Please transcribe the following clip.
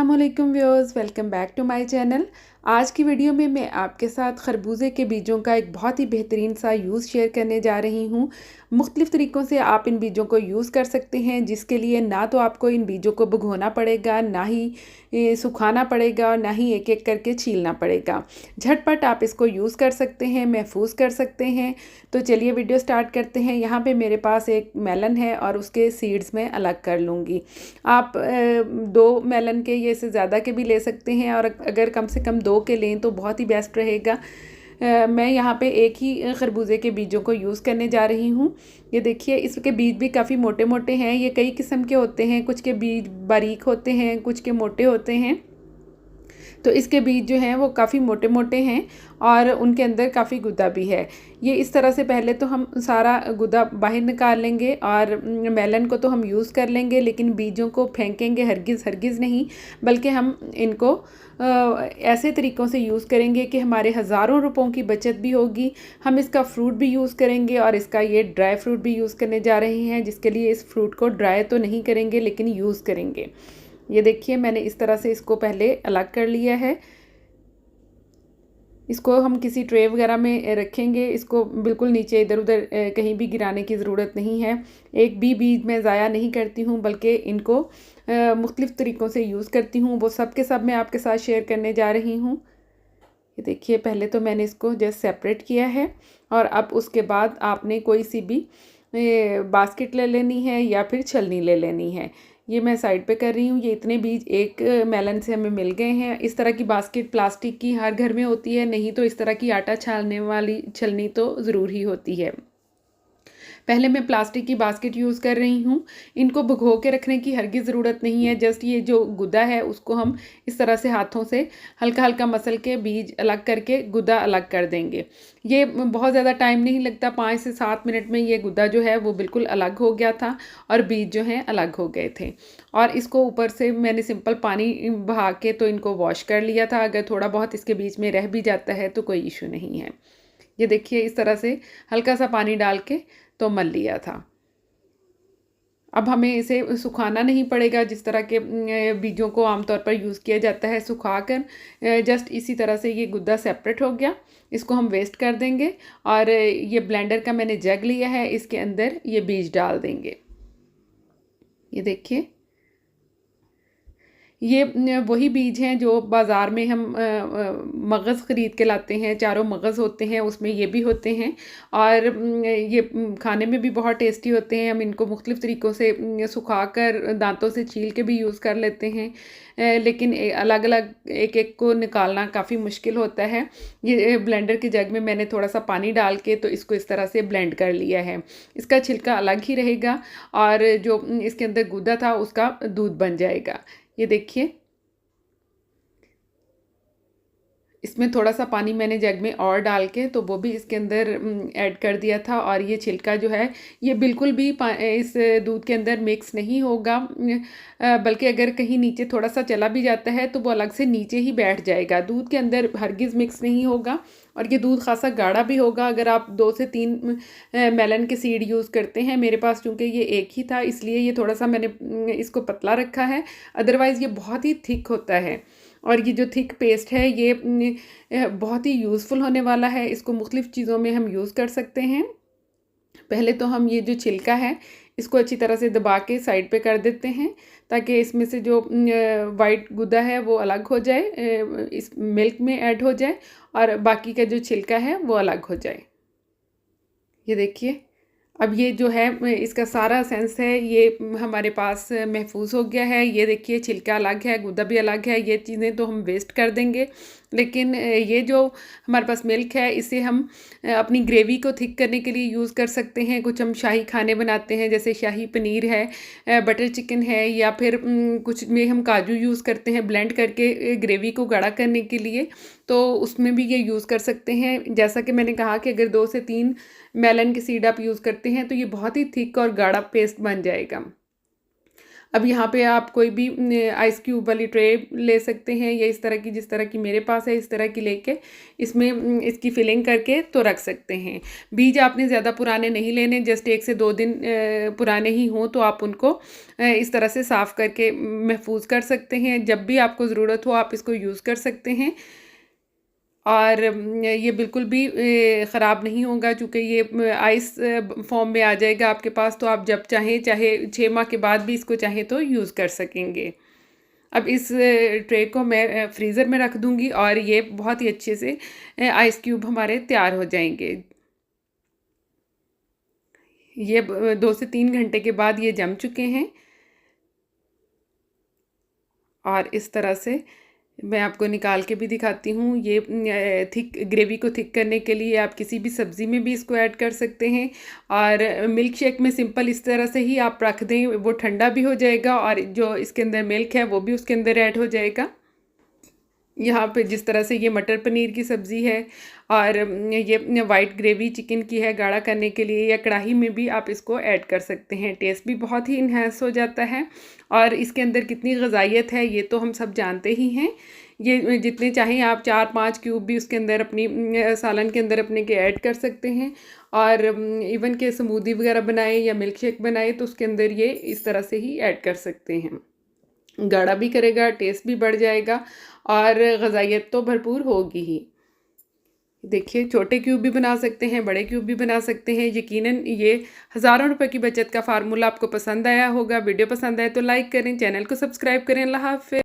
अस्सलामुअलैकुम viewers, welcome back to my channel. आज की वीडियो में मैं आपके साथ खरबूजे के बीजों का एक बहुत ही बेहतरीन सा यूज़ शेयर करने जा रही हूँ। मुख्तलिफ़ तरीक़ों से आप इन बीजों को यूज़ कर सकते हैं, जिसके लिए ना तो आपको इन बीजों को भिगोना पड़ेगा, ना ही सुखाना पड़ेगा और ना ही एक एक करके छीलना पड़ेगा। झटपट आप इसको यूज़ कर सकते हैं, महफूज कर सकते हैं। तो चलिए वीडियो स्टार्ट करते हैं। यहाँ पे मेरे पास एक मेलन है और उसके सीड्स मैं अलग कर लूँगी। आप 2 मेलन के या इससे ज़्यादा के भी ले सकते हैं, और अगर कम से कम 2 के लें तो बहुत ही बेस्ट रहेगा। मैं यहाँ पे एक ही खरबूजे के बीजों को यूज़ करने जा रही हूँ। ये देखिए, इसके बीज भी काफ़ी मोटे मोटे हैं। ये कई किस्म के होते हैं, कुछ के बीज बारीक होते हैं, कुछ के मोटे होते हैं। तो इसके बीज जो हैं वो काफ़ी मोटे मोटे हैं और उनके अंदर काफ़ी गुदा भी है। ये इस तरह से पहले तो हम सारा गुदा बाहर निकाल लेंगे और मेलन को तो हम यूज़ कर लेंगे, लेकिन बीजों को फेंकेंगे हरगिज़ नहीं, बल्कि हम इनको ऐसे तरीक़ों से यूज़ करेंगे कि हमारे हज़ारों रुपयों की बचत भी होगी। हम इसका फ्रूट भी यूज़ करेंगे और इसका ये ड्राई फ्रूट भी यूज़ करने जा रहे हैं, जिसके लिए इस फ्रूट को ड्राई तो नहीं करेंगे लेकिन यूज़ करेंगे। ये देखिए, मैंने इस तरह से इसको पहले अलग कर लिया है। इसको हम किसी ट्रे वगैरह में रखेंगे। इसको बिल्कुल नीचे इधर उधर कहीं भी गिराने की ज़रूरत नहीं है। एक भी बीज मैं ज़ाया नहीं करती हूँ, बल्कि इनको मुख्तलिफ़ तरीक़ों से यूज़ करती हूँ। वो सब के सब मैं आपके साथ शेयर करने जा रही हूँ। ये देखिए, पहले तो मैंने इसको जस्ट सेपरेट किया है और अब उसके बाद आपने कोई सी भी बास्केट ले लेनी है या फिर छलनी ले लेनी है। ये मैं साइड पे कर रही हूँ। ये इतने बीज एक मेलन से हमें मिल गए हैं। इस तरह की बास्केट प्लास्टिक की हर घर में होती है, नहीं तो इस तरह की आटा छानने वाली छलनी तो ज़रूर ही होती है। पहले मैं प्लास्टिक की बास्केट यूज़ कर रही हूँ। इनको भिगो के रखने की हरगिज़ ज़रूरत नहीं है। जस्ट ये जो गुदा है उसको हम इस तरह से हाथों से हल्का हल्का मसल के बीज अलग करके गुदा अलग कर देंगे। ये बहुत ज़्यादा टाइम नहीं लगता, 5 से 7 मिनट में ये गुदा जो है वो बिल्कुल अलग हो गया था और बीज जो हैं अलग हो गए थे। और इसको ऊपर से मैंने सिंपल पानी बहा के तो इनको वॉश कर लिया था। अगर थोड़ा बहुत इसके बीच में रह भी जाता है तो कोई इशू नहीं है। ये देखिए, इस तरह से हल्का सा पानी डाल के तो मल लिया था। अब हमें इसे सुखाना नहीं पड़ेगा, जिस तरह के बीजों को आमतौर पर यूज़ किया जाता है सुखाकर। जस्ट इसी तरह से ये गुद्दा सेपरेट हो गया। इसको हम वेस्ट कर देंगे और ये ब्लेंडर का मैंने जग लिया है, इसके अंदर ये बीज डाल देंगे। ये देखिए, ये वही बीज हैं जो बाज़ार में हम मगज़ ख़रीद के लाते हैं। चारों मगज़ होते हैं, उसमें ये भी होते हैं और ये खाने में भी बहुत टेस्टी होते हैं। हम इनको मुख्तलिफ़ तरीक़ों से सुखाकर दांतों से छील के भी यूज़ कर लेते हैं, लेकिन अलग अलग एक एक को निकालना काफ़ी मुश्किल होता है। ये ब्लेंडर के जग में मैंने थोड़ा सा पानी डाल के तो इसको इस तरह से ब्लेंड कर लिया है। इसका छिलका अलग ही रहेगा और जो इसके अंदर गूदा था उसका दूध बन जाएगा। ये देखिए, इसमें थोड़ा-सा पानी मैंने जग में और डाल के तो वो भी इसके अंदर ऐड कर दिया था और ये छिलका जो है ये बिल्कुल भी इस दूध के अंदर मिक्स नहीं होगा, बल्कि अगर कहीं नीचे थोड़ा-सा चला भी जाता है तो वो अलग से नीचे ही बैठ जाएगा। दूध के अंदर हरगिज़ मिक्स नहीं होगा और ये दूध ख़ासा गाढ़ा भी होगा। अगर आप 2 से 3 मेलन के सीड यूज़ करते हैं, मेरे पास चूँकि ये एक ही था इसलिए ये थोड़ा-सा मैंने इसको पतला रखा है, अदरवाइज़ ये बहुत ही थिक होता है। और ये जो थिक पेस्ट है ये बहुत ही यूज़फुल होने वाला है। इसको मुख्तलिफ़ चीज़ों में हम यूज़ कर सकते हैं। पहले तो हम ये जो छिलका है इसको अच्छी तरह से दबा के साइड पे कर देते हैं, ताकि इसमें से जो वाइट गुदा है वो अलग हो जाए, इस मिल्क में ऐड हो जाए और बाकी का जो छिलका है वो अलग हो जाए। ये देखिए, अब ये जो है इसका सारा सेंस है ये हमारे पास महफूज हो गया है। ये देखिए, छिलका अलग है, गूदा भी अलग है। ये चीज़ें तो हम वेस्ट कर देंगे, लेकिन ये जो हमारे पास मिल्क है इसे हम अपनी ग्रेवी को थिक करने के लिए यूज़ कर सकते हैं। कुछ हम शाही खाने बनाते हैं, जैसे शाही पनीर है, बटर चिकन है, या फिर कुछ में हम काजू यूज़ करते हैं ब्लेंड करके ग्रेवी को गाढ़ा करने के लिए, तो उसमें भी ये यूज़ कर सकते हैं। जैसा कि मैंने कहा कि अगर 2 से 3 मेलन के सीड आप यूज़ करते हैं तो ये बहुत ही थिक और गाढ़ा पेस्ट बन जाएगा। अब यहाँ पे आप कोई भी आइस क्यूब वाली ट्रे ले सकते हैं, या इस तरह की, जिस तरह की मेरे पास है इस तरह की लेके इसमें इसकी फिलिंग करके तो रख सकते हैं। बीज आपने ज़्यादा पुराने नहीं लेने, जस्ट 1 से 2 दिन पुराने ही हों तो आप उनको इस तरह से साफ़ करके महफूज कर सकते हैं। जब भी आपको ज़रूरत हो आप इसको यूज़ कर सकते हैं, और ये बिल्कुल भी ख़राब नहीं होगा, चूँकि ये आइस फॉर्म में आ जाएगा आपके पास, तो आप जब चाहें, चाहे 6 माह के बाद भी इसको चाहें तो यूज़ कर सकेंगे। अब इस ट्रे को मैं फ्रीज़र में रख दूँगी और ये बहुत ही अच्छे से आइस क्यूब हमारे तैयार हो जाएंगे। ये 2 से 3 घंटे के बाद ये जम चुके हैं, और इस तरह से मैं आपको निकाल के भी दिखाती हूँ। ये थिक ग्रेवी को थिक करने के लिए आप किसी भी सब्ज़ी में भी इसको ऐड कर सकते हैं, और मिल्क शेक में सिंपल इस तरह से ही आप रख दें, वो ठंडा भी हो जाएगा और जो इसके अंदर मिल्क है वो भी उसके अंदर ऐड हो जाएगा। यहाँ पे जिस तरह से ये मटर पनीर की सब्ज़ी है, और ये वाइट ग्रेवी चिकन की है गाढ़ा करने के लिए, या कढ़ाई में भी आप इसको ऐड कर सकते हैं। टेस्ट भी बहुत ही इन्हेंस हो जाता है, और इसके अंदर कितनी ग़िज़ाइयत है ये तो हम सब जानते ही हैं। ये जितने चाहें आप 4-5 क्यूब भी उसके अंदर अपनी सालन के अंदर अपने के ऐड कर सकते हैं, और इवन के स्मूदी वगैरह बनाएं या मिल्क शेक बनाएं तो उसके अंदर ये इस तरह से ही ऐड कर सकते हैं। गाढ़ा भी करेगा, टेस्ट भी बढ़ जाएगा, और ग़िज़ाइयत तो भरपूर होगी ही। देखिए, छोटे क्यूब भी बना सकते हैं, बड़े क्यूब भी बना सकते हैं। यकीनन ये हज़ारों रुपए की बचत का फार्मूला आपको पसंद आया होगा। वीडियो पसंद आए तो लाइक करें, चैनल को सब्सक्राइब करें। अल्लाह हाफ़िज़।